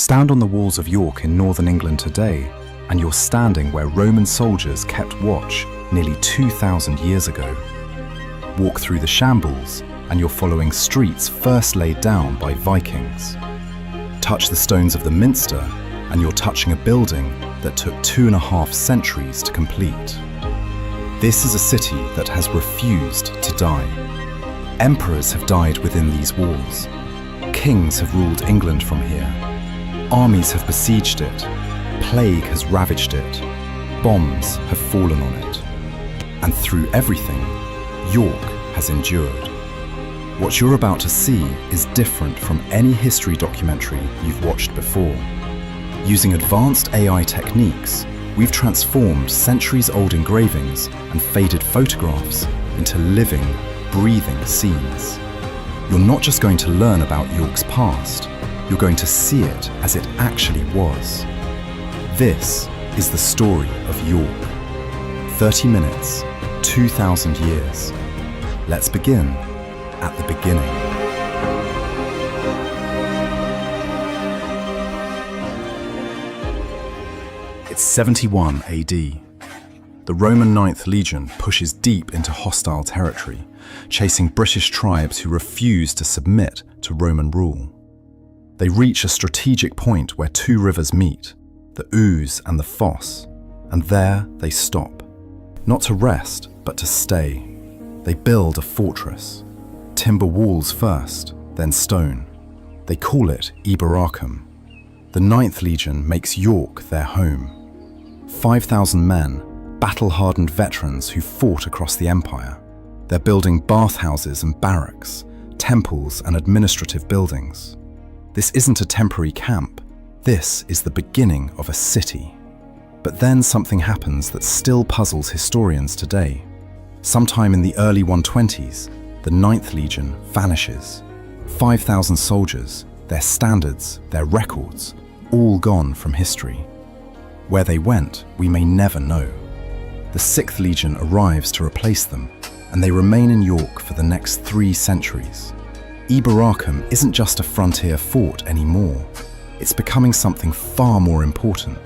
Stand on the walls of York in northern England today, and you're standing where Roman soldiers kept watch nearly 2,000 years ago. Walk through the shambles, and you're following streets first laid down by Vikings. Touch the stones of the Minster, and you're touching a building that took 2.5 centuries to complete. This is a city that has refused to die. Emperors have died within these walls. Kings have ruled England from here. Armies have besieged it. Plague has ravaged it. Bombs have fallen on it. And through everything, York has endured. What you're about to see is different from any history documentary you've watched before. Using advanced AI techniques, we've transformed centuries-old engravings and faded photographs into living, breathing scenes. You're not just going to learn about York's past, you're going to see it as it actually was. This is the story of York. 30 minutes, 2,000 years. Let's begin at the beginning. It's 71 AD. The Roman 9th Legion pushes deep into hostile territory, chasing British tribes who refuse to submit to Roman rule. They reach a strategic point where two rivers meet, the Ouse and the Foss, and there they stop. Not to rest, but to stay. They build a fortress. Timber walls first, then stone. They call it Eboracum. The 9th Legion makes York their home. 5,000 men, battle-hardened veterans who fought across the empire. They're building bathhouses and barracks, temples and administrative buildings. This isn't a temporary camp. This is the beginning of a city. But then something happens that still puzzles historians today. Sometime in the early 120s, the 9th Legion vanishes. 5,000 soldiers, their standards, their records, all gone from history. Where they went, we may never know. The 6th Legion arrives to replace them, and they remain in York for the next 3 centuries. Eboracum isn't just a frontier fort anymore. It's becoming something far more important.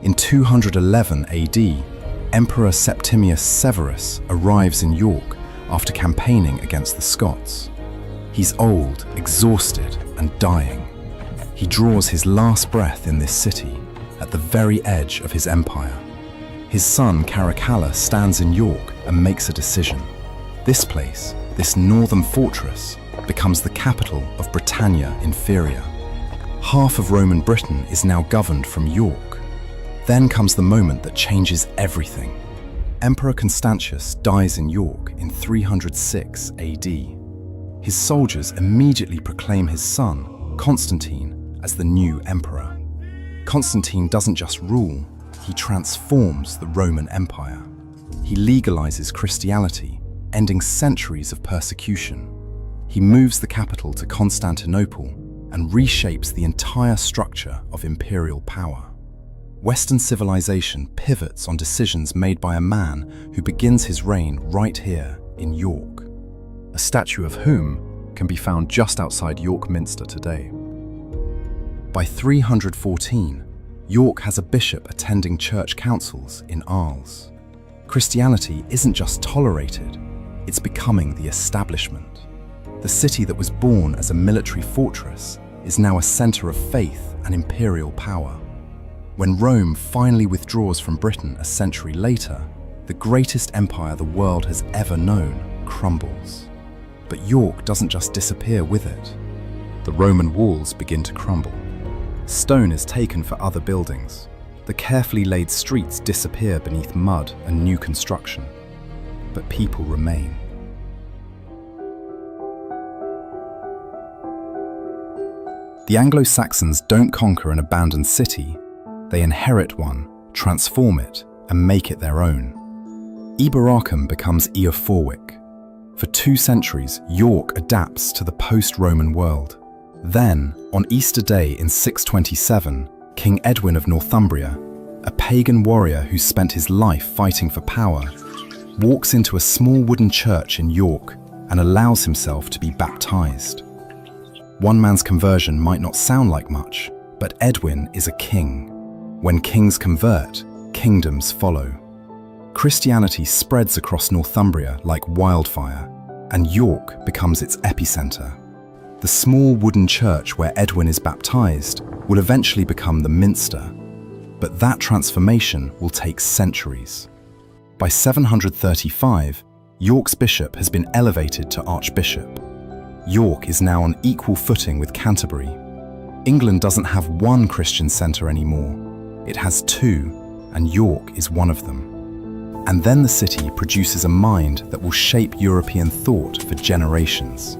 In 211 AD, Emperor Septimius Severus arrives in York after campaigning against the Scots. He's old, exhausted, and dying. He draws his last breath in this city, at the very edge of his empire. His son Caracalla stands in York and makes a decision. This place, this northern fortress, becomes the capital of Britannia Inferior. Half of Roman Britain is now governed from York. Then comes the moment that changes everything. Emperor Constantius dies in York in 306 AD. His soldiers immediately proclaim his son, Constantine, as the new emperor. Constantine doesn't just rule, he transforms the Roman Empire. He legalizes Christianity, ending centuries of persecution. He moves the capital to Constantinople and reshapes the entire structure of imperial power. Western civilization pivots on decisions made by a man who begins his reign right here in York, a statue of whom can be found just outside York Minster today. By 314, York has a bishop attending church councils in Arles. Christianity isn't just tolerated, it's becoming the establishment. The city that was born as a military fortress is now a center of faith and imperial power. When Rome finally withdraws from Britain a century later, the greatest empire the world has ever known crumbles. But York doesn't just disappear with it. The Roman walls begin to crumble. Stone is taken for other buildings. The carefully laid streets disappear beneath mud and new construction. But people remain. The Anglo-Saxons don't conquer an abandoned city, they inherit one, transform it, and make it their own. Eboracum becomes Eoforwic. For 2 centuries, York adapts to the post-Roman world. Then, on Easter Day in 627, King Edwin of Northumbria, a pagan warrior who spent his life fighting for power, walks into a small wooden church in York and allows himself to be baptized. One man's conversion might not sound like much, But Edwin is a king. When kings convert, kingdoms follow. Christianity spreads across Northumbria like wildfire, and York becomes its epicenter. The small wooden church where Edwin is baptized will eventually become the Minster, but that transformation will take centuries. By 735, York's bishop has been elevated to archbishop. York is now on equal footing with Canterbury. England doesn't have one Christian centre anymore. It has two, and York is one of them. And then the city produces a mind that will shape European thought for generations.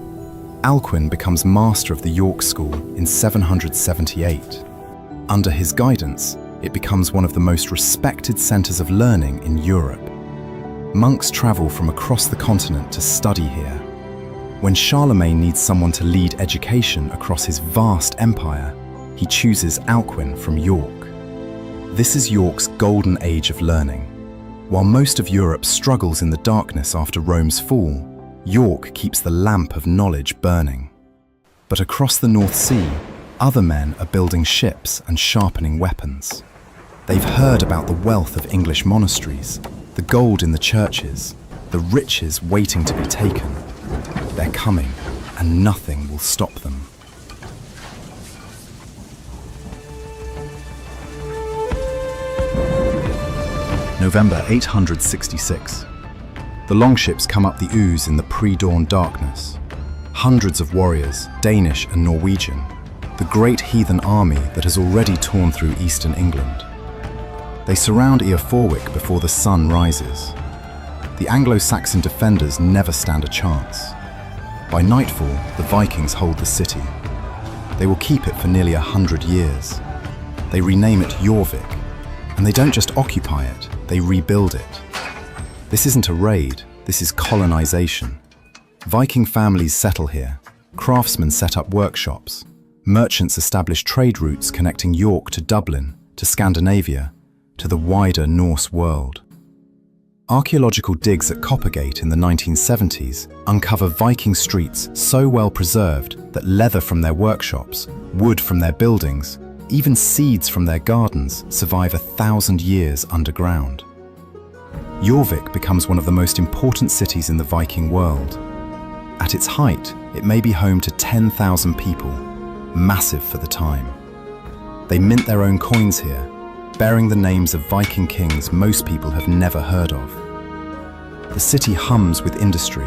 Alcuin becomes master of the York School in 778. Under his guidance, it becomes one of the most respected centres of learning in Europe. Monks travel from across the continent to study here. When Charlemagne needs someone to lead education across his vast empire, he chooses Alcuin from York. This is York's golden age of learning. While most of Europe struggles in the darkness after Rome's fall, York keeps the lamp of knowledge burning. But across the North Sea, other men are building ships and sharpening weapons. They've heard about the wealth of English monasteries, the gold in the churches, the riches waiting to be taken. They're coming, and nothing will stop them. November 866. The longships come up the Ouse in the pre-dawn darkness. Hundreds of warriors, Danish and Norwegian, the great heathen army that has already torn through eastern England. They surround Eboracum before the sun rises. The Anglo-Saxon defenders never stand a chance. By nightfall, the Vikings hold the city. They will keep it for nearly 100 years. They rename it Jorvik, and they don't just occupy it, they rebuild it. This isn't a raid, this is colonization. Viking families settle here, craftsmen set up workshops, merchants establish trade routes connecting York to Dublin, to Scandinavia, to the wider Norse world. Archaeological digs at Coppergate in the 1970s uncover Viking streets so well preserved that leather from their workshops, wood from their buildings, even seeds from their gardens survive 1,000 years underground. Jorvik becomes one of the most important cities in the Viking world. At its height, it may be home to 10,000 people, massive for the time. They mint their own coins here, bearing the names of Viking kings most people have never heard of. The city hums with industry,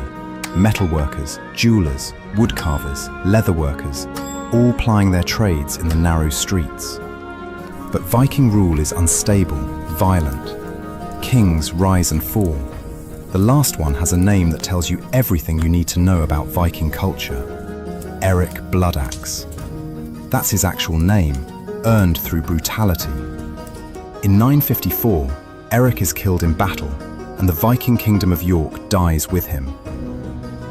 metalworkers, jewelers, woodcarvers, leatherworkers, all plying their trades in the narrow streets. But Viking rule is unstable, violent. Kings rise and fall. The last one has a name that tells you everything you need to know about Viking culture. Eric Bloodaxe. That's his actual name, earned through brutality. In 954, Eric is killed in battle, and the Viking kingdom of York dies with him.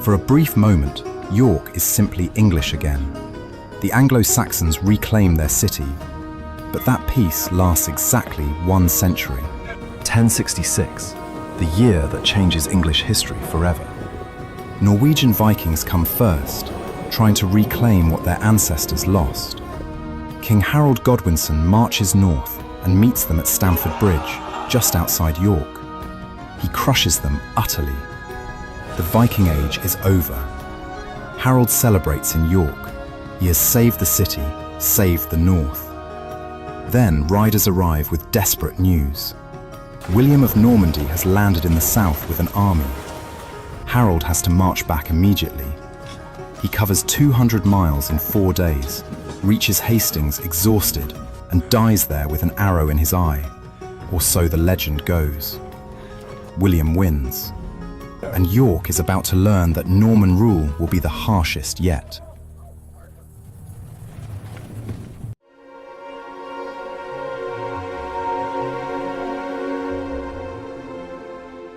For a brief moment, York is simply English again. The Anglo-Saxons reclaim their city, but that peace lasts exactly 1 century. 1066, the year that changes English history forever. Norwegian Vikings come first, trying to reclaim what their ancestors lost. King Harold Godwinson marches north and meets them at Stamford Bridge, just outside York. He crushes them utterly. The Viking Age is over. Harold celebrates in York. He has saved the city, saved the north. Then riders arrive with desperate news. William of Normandy has landed in the south with an army. Harold has to march back immediately. He covers 200 miles in 4 days, reaches Hastings exhausted, and dies there with an arrow in his eye, or so the legend goes. William wins, and York is about to learn that Norman rule will be the harshest yet.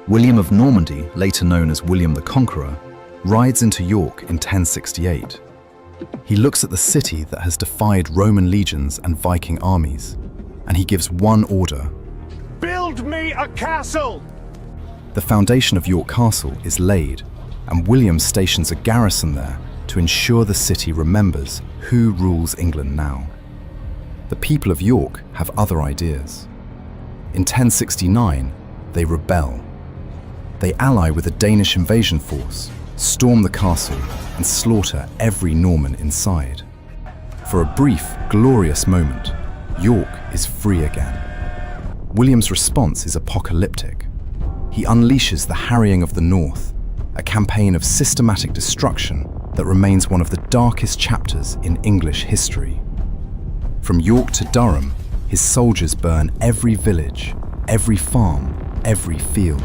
William of Normandy, later known as William the Conqueror, rides into York in 1068. He looks at the city that has defied Roman legions and Viking armies, and he gives one order. Build me a castle! The foundation of York Castle is laid, and William stations a garrison there to ensure the city remembers who rules England now. the people of York have other ideas. In 1069, they rebel. They ally with a Danish invasion force, storm the castle, and slaughter every Norman inside. For a brief, glorious moment, York is free again. William's response is apocalyptic. He unleashes the harrying of the North, a campaign of systematic destruction that remains one of the darkest chapters in English history. From York to Durham, his soldiers burn every village, every farm, every field.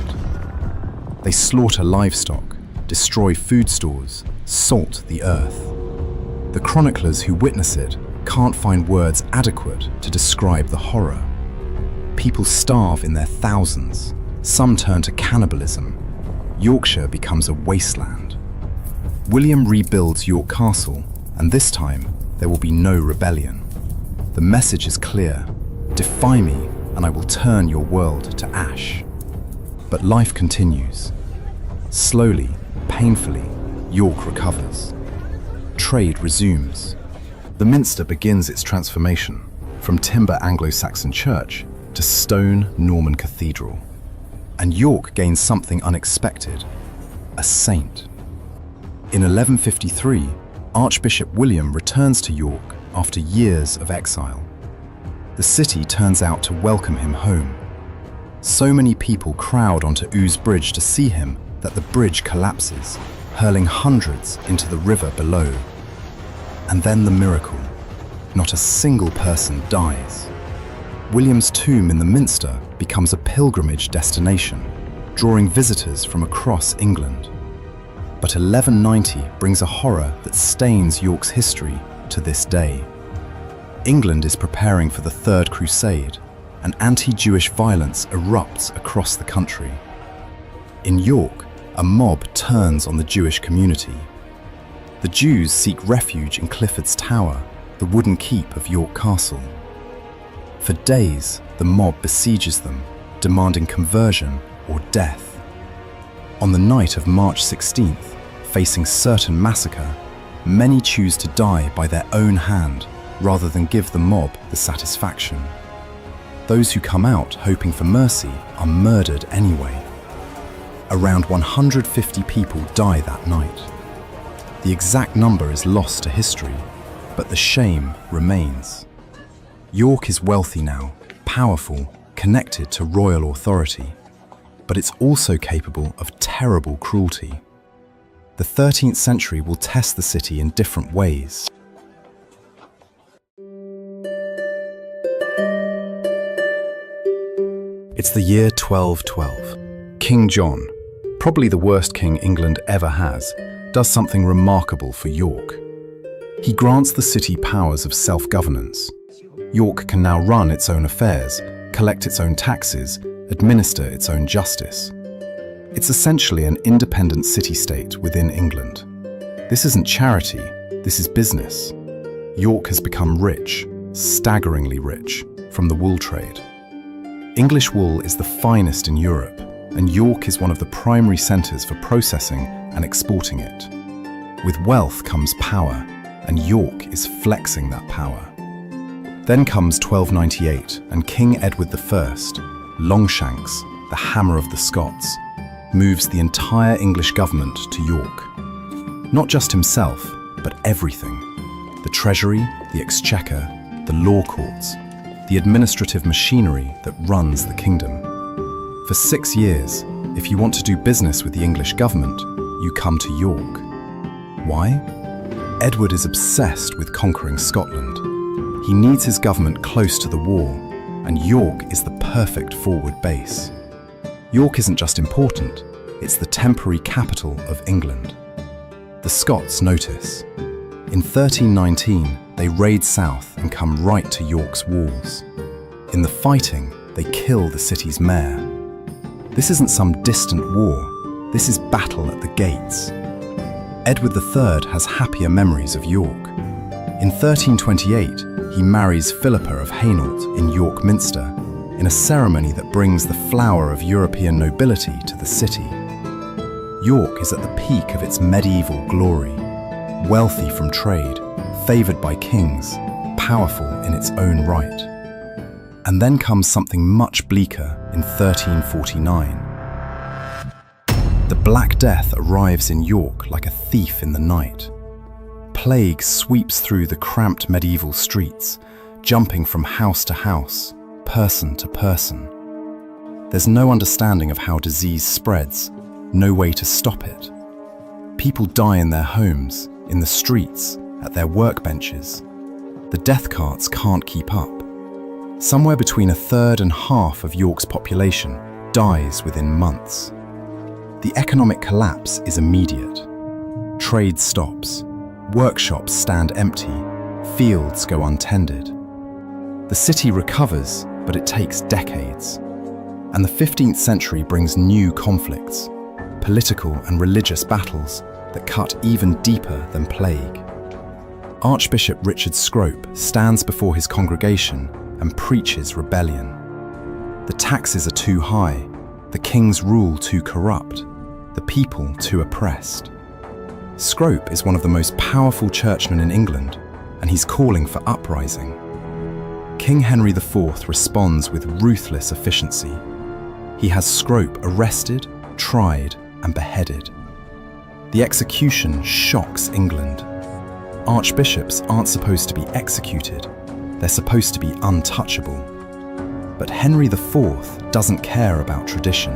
They slaughter livestock, destroy food stores, salt the earth. The chroniclers who witness it can't find words adequate to describe the horror. People starve in their thousands. Some turn to cannibalism. Yorkshire becomes a wasteland. William rebuilds York Castle, and this time there will be no rebellion. The message is clear: defy me, and I will turn your world to ash. But life continues. Slowly, painfully, York recovers. Trade resumes. The Minster begins its transformation from timber Anglo-Saxon church to stone Norman cathedral. And York gains something unexpected: a saint. In 1153, Archbishop William returns to York after years of exile. The city turns out to welcome him home. So many people crowd onto Ouse Bridge to see him that the bridge collapses, hurling hundreds into the river below. And then the miracle: not a single person dies. William's tomb in the Minster becomes a pilgrimage destination, drawing visitors from across England. But 1190 brings a horror that stains York's history to this day. England is preparing for the Third Crusade, and anti-Jewish violence erupts across the country. In York, a mob turns on the Jewish community. The Jews seek refuge in Clifford's Tower, the wooden keep of York Castle. For days, the mob besieges them, demanding conversion or death. On the night of March 16th, facing certain massacre, many choose to die by their own hand rather than give the mob the satisfaction. Those who come out hoping for mercy are murdered anyway. Around 150 people die that night. The exact number is lost to history, but the shame remains. York is wealthy now, powerful, connected to royal authority, but it's also capable of terrible cruelty. The 13th century will test the city in different ways. It's the year 1212. King John, probably the worst king England ever has, does something remarkable for York. He grants the city powers of self-governance. York can now run its own affairs, collect its own taxes, administer its own justice. It's essentially an independent city-state within England. This isn't charity, this is business. York has become rich, staggeringly rich, from the wool trade. English wool is the finest in Europe, and York is one of the primary centres for processing and exporting it. With wealth comes power, and York is flexing that power. Then comes 1298, and King Edward I, Longshanks, the Hammer of the Scots, moves the entire English government to York. Not just himself, but everything: the treasury, the exchequer, the law courts, the administrative machinery that runs the kingdom. For 6 years, if you want to do business with the English government, you come to York. Why? Edward is obsessed with conquering Scotland. He needs his government close to the war, and York is the perfect forward base. York isn't just important, it's the temporary capital of England. The Scots notice. In 1319, they raid south and come right to York's walls. In the fighting, they kill the city's mayor. This isn't some distant war, this is battle at the gates. Edward III has happier memories of York. In 1328, he marries Philippa of Hainault in York Minster, in a ceremony that brings the flower of European nobility to the city. York is at the peak of its medieval glory, wealthy from trade, favoured by kings, powerful in its own right. And then comes something much bleaker in 1349. The Black Death arrives in York like a thief in the night. Plague sweeps through the cramped medieval streets, jumping from house to house, person to person. There's no understanding of how disease spreads, no way to stop it. People die in their homes, in the streets, at their workbenches. The death carts can't keep up. Somewhere between a third and half of York's population dies within months. The economic collapse is immediate. Trade stops. Workshops stand empty. Fields go untended. The city recovers, but it takes decades. And the 15th century brings new conflicts, political and religious battles that cut even deeper than plague. Archbishop Richard Scrope stands before his congregation and preaches rebellion. The taxes are too high, the king's rule too corrupt, the people too oppressed. Scrope is one of the most powerful churchmen in England, and he's calling for uprising. King Henry IV responds with ruthless efficiency. He has Scrope arrested, tried, and beheaded. The execution shocks England. Archbishops aren't supposed to be executed, they're supposed to be untouchable. But Henry IV doesn't care about tradition.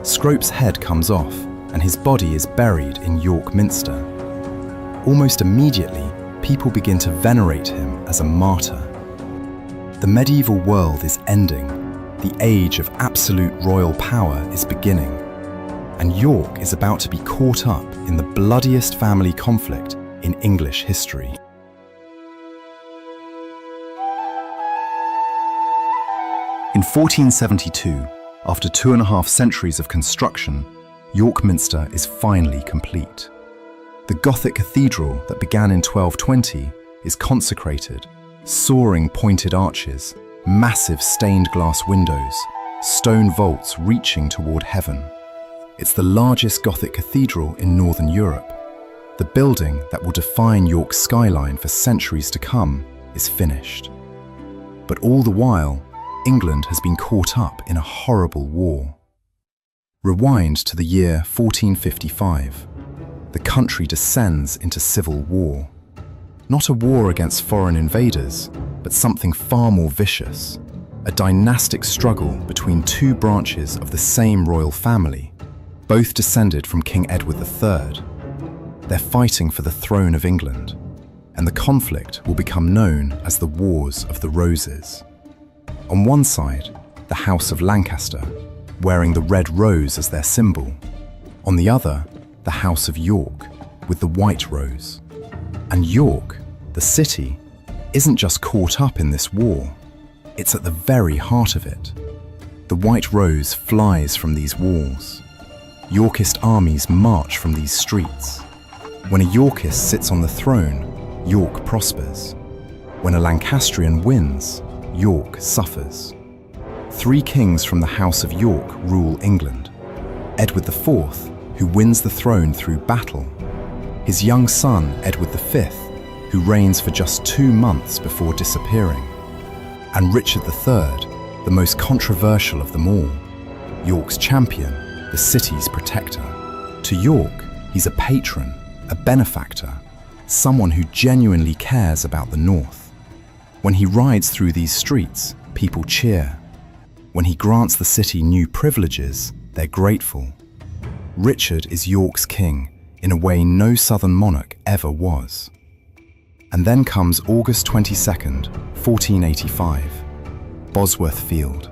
Scrope's head comes off, and his body is buried in York Minster. Almost immediately, people begin to venerate him as a martyr. The medieval world is ending. The age of absolute royal power is beginning. And York is about to be caught up in the bloodiest family conflict in English history. In 1472, after 2.5 centuries of construction, York Minster is finally complete. The Gothic cathedral that began in 1220 is consecrated, soaring pointed arches, massive stained glass windows, stone vaults reaching toward heaven. It's the largest Gothic cathedral in Northern Europe. The building that will define York's skyline for centuries to come is finished. But all the while, England has been caught up in a horrible war. Rewind to the year 1455. The country descends into civil war. Not a war against foreign invaders, but something far more vicious. A dynastic struggle between two branches of the same royal family, both descended from King Edward III. They're fighting for the throne of England, and the conflict will become known as the Wars of the Roses. On one side, the House of Lancaster, wearing the red rose as their symbol. On the other, the House of York, with the white rose. And York, the city, isn't just caught up in this war. It's at the very heart of it. The white rose flies from these walls. Yorkist armies march from these streets. When a Yorkist sits on the throne, York prospers. When a Lancastrian wins, York suffers. 3 kings from the House of York rule England. Edward IV, who wins the throne through battle. His young son, Edward V, who reigns for just 2 months before disappearing. And Richard III, the most controversial of them all, York's champion, the city's protector. To York, he's a patron, a benefactor, someone who genuinely cares about the North. When he rides through these streets, people cheer. When he grants the city new privileges, they're grateful. Richard is York's king in a way no southern monarch ever was. And then comes August 22nd, 1485, Bosworth Field.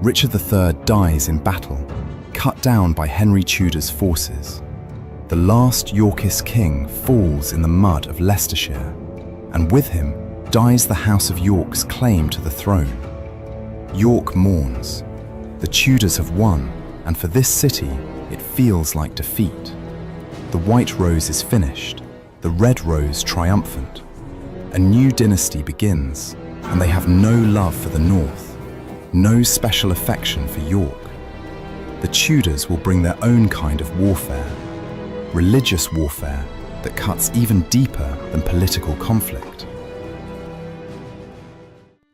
Richard III dies in battle, cut down by Henry Tudor's forces. The last Yorkist king falls in the mud of Leicestershire, and with him dies the House of York's claim to the throne. York mourns. The Tudors have won, and for this city, it feels like defeat. The white rose is finished, the red rose triumphant. A new dynasty begins, and they have no love for the North, no special affection for York. The Tudors will bring their own kind of warfare, religious warfare that cuts even deeper than political conflict.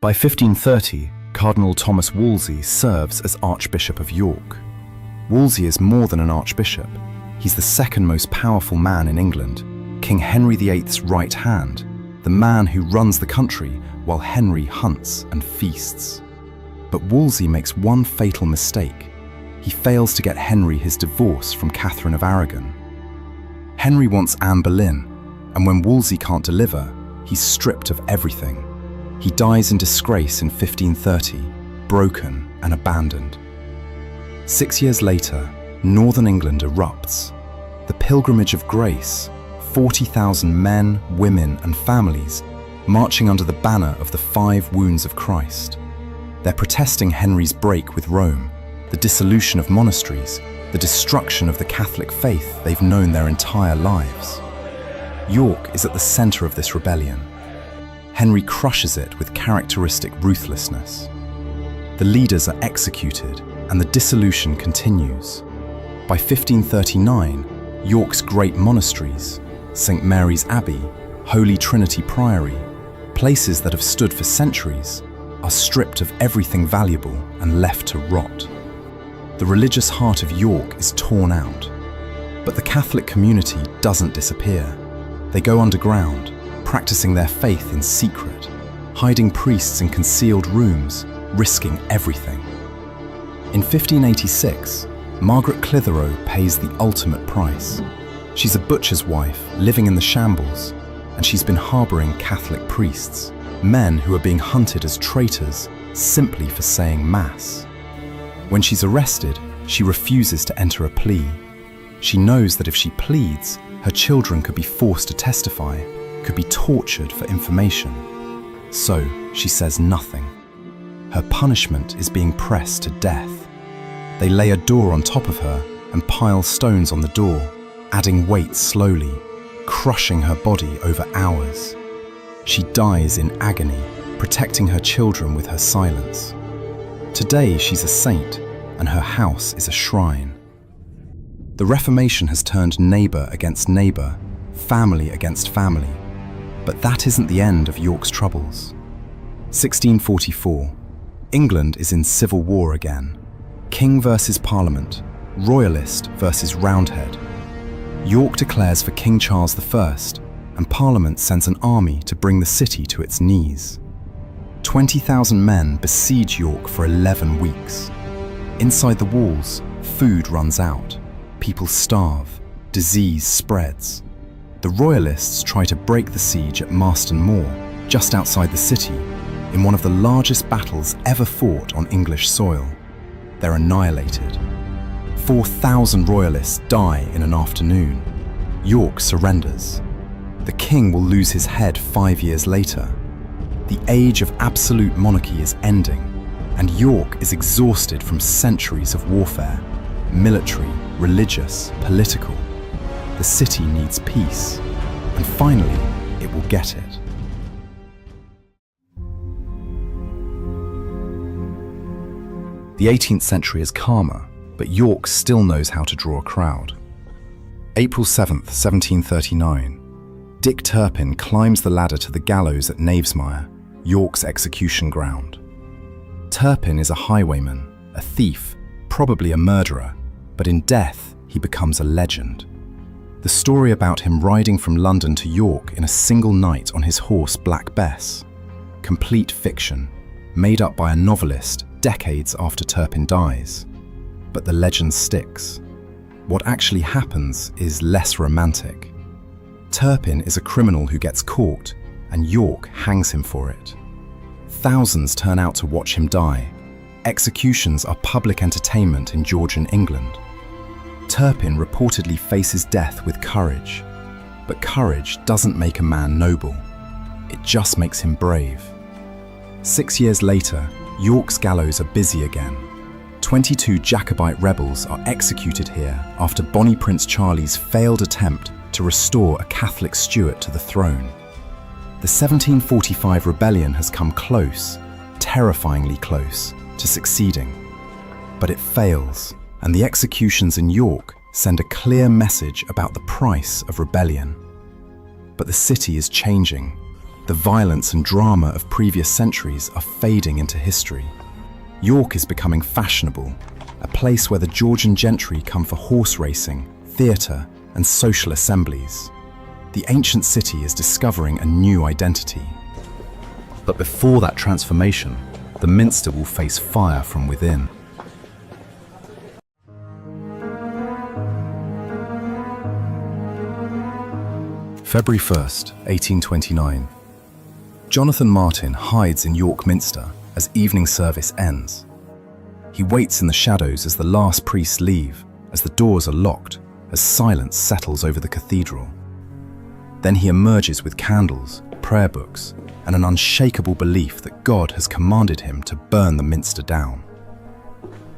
By 1530, Cardinal Thomas Wolsey serves as Archbishop of York. Wolsey is more than an archbishop. He's the second most powerful man in England, King Henry VIII's right hand, the man who runs the country while Henry hunts and feasts. But Wolsey makes one fatal mistake. He fails to get Henry his divorce from Catherine of Aragon. Henry wants Anne Boleyn, and when Wolsey can't deliver, he's stripped of everything. He dies in disgrace in 1530, broken and abandoned. 6 years later, northern England erupts. The Pilgrimage of Grace, 40,000 men, women and families marching under the banner of the 5 wounds of Christ. They're protesting Henry's break with Rome, the dissolution of monasteries, the destruction of the Catholic faith they've known their entire lives. York is at the centre of this rebellion. Henry crushes it with characteristic ruthlessness. The leaders are executed and the dissolution continues. By 1539, York's great monasteries, St. Mary's Abbey, Holy Trinity Priory, places that have stood for centuries, are stripped of everything valuable and left to rot. The religious heart of York is torn out. But the Catholic community doesn't disappear. They go underground, practicing their faith in secret, hiding priests in concealed rooms, risking everything. In 1586, Margaret Clitheroe pays the ultimate price. She's a butcher's wife living in the shambles, and she's been harbouring Catholic priests, men who are being hunted as traitors simply for saying Mass. When she's arrested, she refuses to enter a plea. She knows that if she pleads, her children could be forced to testify, could be tortured for information. So she says nothing. Her punishment is being pressed to death. They lay a door on top of her and pile stones on the door, adding weight slowly, crushing her body over hours. She dies in agony, protecting her children with her silence. Today she's a saint, and her house is a shrine. The Reformation has turned neighbour against neighbour, family against family. But that isn't the end of York's troubles. 1644. England is in civil war again. King versus Parliament, Royalist versus Roundhead. York declares for King Charles I, and Parliament sends an army to bring the city to its knees. 20,000 men besiege York for 11 weeks. Inside the walls, food runs out, people starve, disease spreads. The Royalists try to break the siege at Marston Moor, just outside the city, in one of the largest battles ever fought on English soil. They're annihilated. 4,000 Royalists die in an afternoon. York surrenders. The king will lose his head 5 years later. The age of absolute monarchy is ending, and York is exhausted from centuries of warfare, military, religious, political. The city needs peace, and finally, it will get it. The 18th century is calmer, but York still knows how to draw a crowd. April 7th, 1739. Dick Turpin climbs the ladder to the gallows at Knavesmire, York's execution ground. Turpin is a highwayman, a thief, probably a murderer, but in death, he becomes a legend. The story about him riding from London to York in a single night on his horse Black Bess. Complete fiction, made up by a novelist decades after Turpin dies. But the legend sticks. What actually happens is less romantic. Turpin is a criminal who gets caught, and York hangs him for it. Thousands turn out to watch him die. Executions are public entertainment in Georgian England. Turpin reportedly faces death with courage. But courage doesn't make a man noble. It just makes him brave. 6 years later, York's gallows are busy again. 22 Jacobite rebels are executed here after Bonnie Prince Charlie's failed attempt to restore a Catholic Stuart to the throne. The 1745 rebellion has come close, terrifyingly close, to succeeding. But it fails, and the executions in York send a clear message about the price of rebellion. But the city is changing. The violence and drama of previous centuries are fading into history. York is becoming fashionable, a place where the Georgian gentry come for horse racing, theatre, and social assemblies. The ancient city is discovering a new identity. But before that transformation, the Minster will face fire from within. February 1st, 1829. Jonathan Martin hides in York Minster as evening service ends. He waits in the shadows as the last priests leave, as the doors are locked, as silence settles over the cathedral. Then he emerges with candles, prayer books, and an unshakable belief that God has commanded him to burn the Minster down.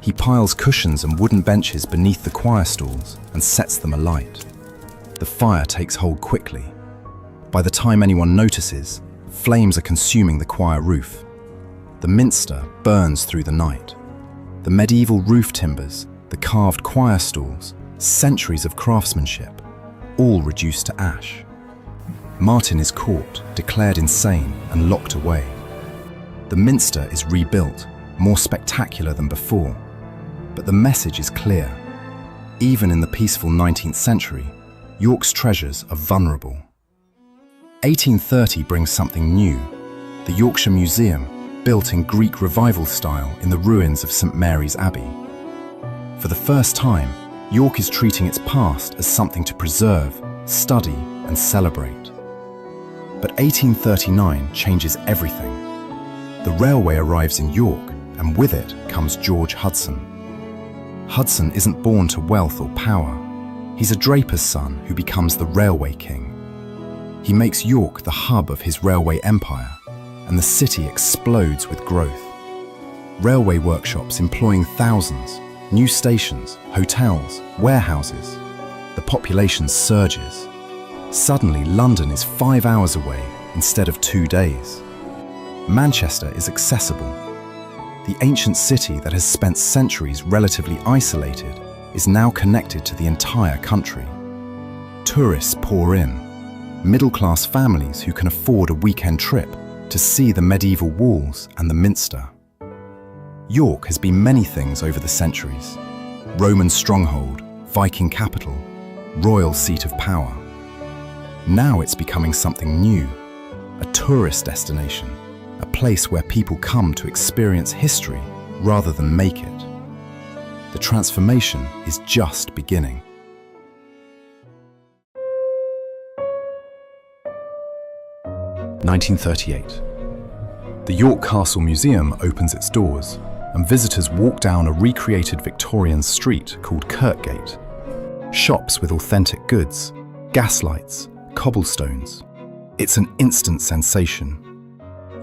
He piles cushions and wooden benches beneath the choir stalls and sets them alight. The fire takes hold quickly. By the time anyone notices, flames are consuming the choir roof. The Minster burns through the night. The medieval roof timbers, the carved choir stalls, centuries of craftsmanship, all reduced to ash. Martin is caught, declared insane, and locked away. The Minster is rebuilt, more spectacular than before. But the message is clear. Even in the peaceful 19th century, York's treasures are vulnerable. 1830 brings something new. The Yorkshire Museum, built in Greek Revival style in the ruins of St Mary's Abbey. For the first time, York is treating its past as something to preserve, study, and celebrate. But 1839 changes everything. The railway arrives in York, and with it comes George Hudson. Hudson isn't born to wealth or power. He's a draper's son who becomes the railway king. He makes York the hub of his railway empire, and the city explodes with growth. Railway workshops employing thousands, new stations, hotels, warehouses. The population surges. Suddenly, London is 5 hours away instead of 2 days. Manchester is accessible. The ancient city that has spent centuries relatively isolated is now connected to the entire country. Tourists pour in. Middle-class families who can afford a weekend trip to see the medieval walls and the Minster. York has been many things over the centuries. Roman stronghold, Viking capital, royal seat of power. Now it's becoming something new, a tourist destination, a place where people come to experience history rather than make it. The transformation is just beginning. (1938). The York Castle Museum opens its doors, and visitors walk down a recreated Victorian street called Kirkgate. Shops with authentic goods, gaslights, cobblestones. It's an instant sensation.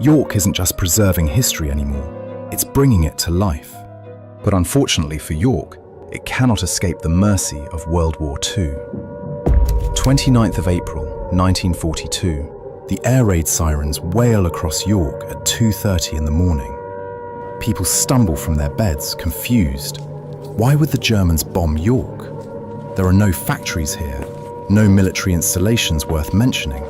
York isn't just preserving history anymore, it's bringing it to life. But unfortunately for York, it cannot escape the mercy of World War II. 29th of April, 1942. The air raid sirens wail across York at 2:30 in the morning. People stumble from their beds, confused. Why would the Germans bomb York? There are no factories here, no military installations worth mentioning.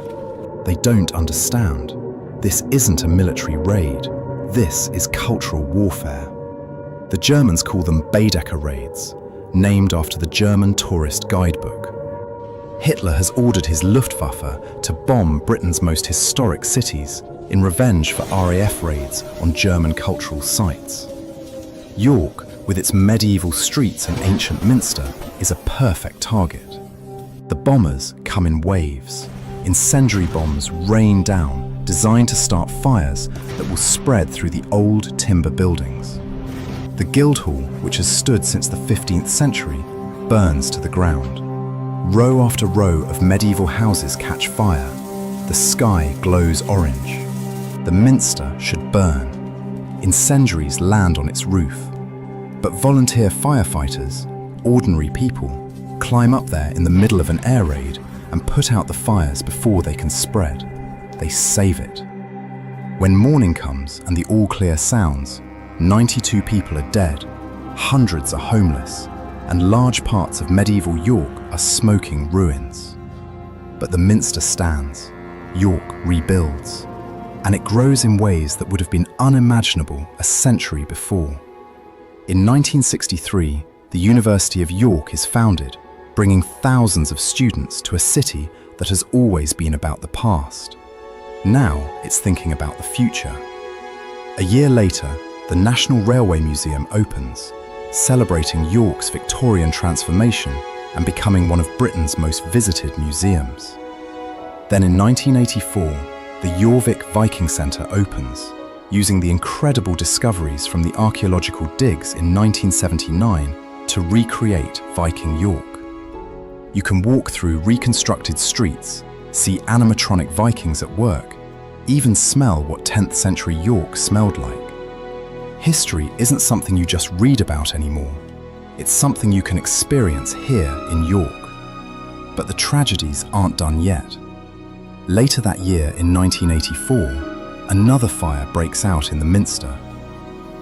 They don't understand. This isn't a military raid. This is cultural warfare. The Germans call them Baedeker raids, named after the German tourist guidebook. Hitler has ordered his Luftwaffe to bomb Britain's most historic cities in revenge for RAF raids on German cultural sites. York, with its medieval streets and ancient Minster, is a perfect target. The bombers come in waves. Incendiary bombs rain down, designed to start fires that will spread through the old timber buildings. The Guildhall, which has stood since the 15th century, burns to the ground. Row after row of medieval houses catch fire. The sky glows orange. The Minster should burn. Incendiaries land on its roof. But volunteer firefighters, ordinary people, climb up there in the middle of an air raid and put out the fires before they can spread. They save it. When morning comes and the all-clear sounds, 92 people are dead, hundreds are homeless, and large parts of medieval York are smoking ruins. But the Minster stands. York rebuilds. and it grows in ways that would have been unimaginable a century before. In 1963, the University of York is founded, bringing thousands of students to a city that has always been about the past. Now it's thinking about the future. A year later, the National Railway Museum opens, celebrating York's Victorian transformation and becoming one of Britain's most visited museums. Then in 1984, the York Viking Centre opens, using the incredible discoveries from the archaeological digs in 1979 to recreate Viking York. You can walk through reconstructed streets, see animatronic Vikings at work, even smell what 10th century York smelled like. History isn't something you just read about anymore. It's something you can experience here in York. But the tragedies aren't done yet. Later that year in 1984, another fire breaks out in the Minster.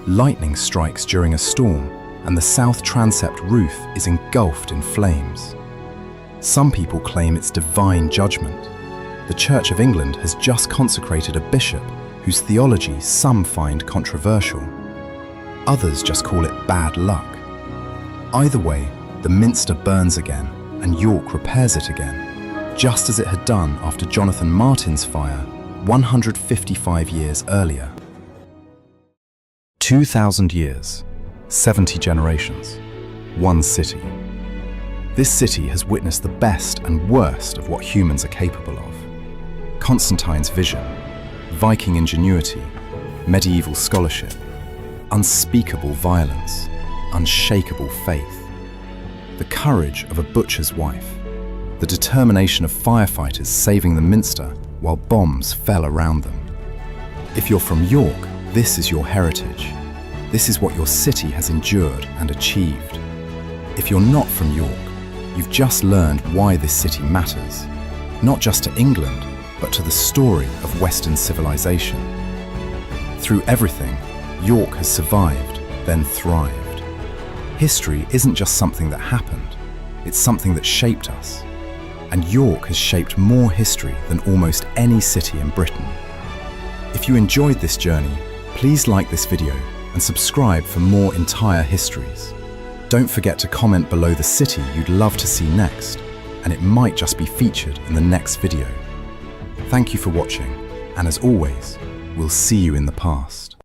Lightning strikes during a storm, and the south transept roof is engulfed in flames. Some people claim it's divine judgment. The Church of England has just consecrated a bishop whose theology some find controversial. Others just call it bad luck. Either way, the Minster burns again, and York repairs it again, just as it had done after Jonathan Martin's fire 155 years earlier. 2,000 years, 70 generations, one city. This city has witnessed the best and worst of what humans are capable of. Constantine's vision, Viking ingenuity, medieval scholarship, unspeakable violence, unshakable faith, the courage of a butcher's wife, the determination of firefighters saving the Minster while bombs fell around them. If you're from York, this is your heritage. This is what your city has endured and achieved. If you're not from York, you've just learned why this city matters, not just to England, but to the story of Western civilization. Through everything, York has survived, then thrived. History isn't just something that happened, it's something that shaped us. And York has shaped more history than almost any city in Britain. If you enjoyed this journey, please like this video and subscribe for more entire histories. Don't forget to comment below the city you'd love to see next, and it might just be featured in the next video. Thank you for watching, and as always, we'll see you in the past.